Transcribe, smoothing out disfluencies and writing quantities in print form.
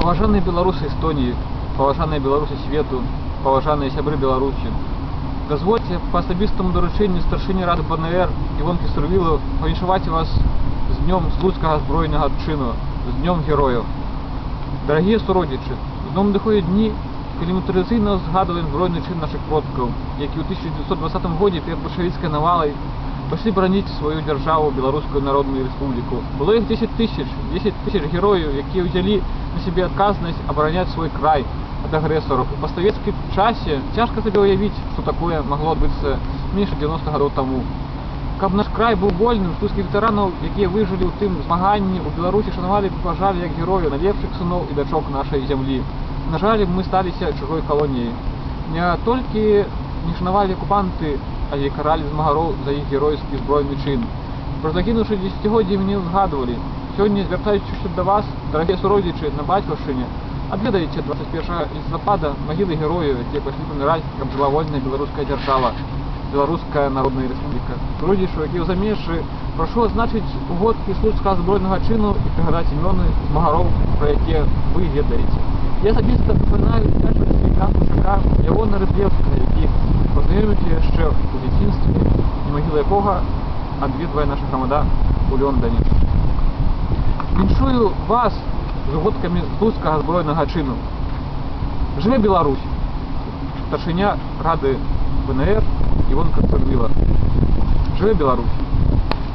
Паважаныя беларусы Эстоніі, паважаныя беларусы свету, паважаныя сябры Беларусі. Дазвольце па асабістаму даручэнню старшыні рады БНР Івонкі Сурвілу павіншаваць вас з днём слуцкага збройнага чыну, з днём герояў. Дарагія суродзічы, зноў надыходзяць дні, калі мы традыцыйна згадваем збройны чын нашых продкаў, які ў 1920 годзе перад бальшавіцкай навалай пайшлі браніць сваю дзяржаву, Беларускую Народную Рэспубліку. Было іх 10 тысяч герояў, якія ўзялі на сябе адказнасць абараняць свой край ад агрэсараў. У пастсавецкім часе цяжка сабе ўявіць, што такое магло адбыцца менш 90 гадоў таму. Каб наш край быў вольным, слуцкіх ветэранаў, якія выжылі ў тым змаганні, у Беларусі шанавалі і паважалі як герояў найлепшых сыноў і дачок нашай зямлі. На жаль, мы сталіся чужой калоніяй. Не толькі не шанавалі акупанты, але каралі змагароў за іх геройскі збройны чын. Пра загінуўшы дзесяцігоддзі мне згадвалі. Сёння, звяртаючыся да вас, дарагія суродзічы, на бацькаўшчыне, адведайце 21 лістапада магілы герояў, якія пайшлі паміраць, каб жыла вольная беларуская дзяржава, Беларуская Народная Рэспубліка. Суродзічы, якія ў замежжы, прашу адзначыць угодкі слуцкага збройнага чыну і прыгадаць імёны змагароў, пра якія вы ведаеце. Я асабіста прыпамінаю першага сваяка Мушака Леона Рыдлеўскага, які пазнаёміўся яшчэ ў дзяцінстве, і магіла якога адведвае наша грамада ў Лондоне. Віншую вас з угодкамі слуцкага збройнага чыну. Жыве Беларусь! Старшыня рады БНР Івонка Сурвіла. Жыве Беларусь!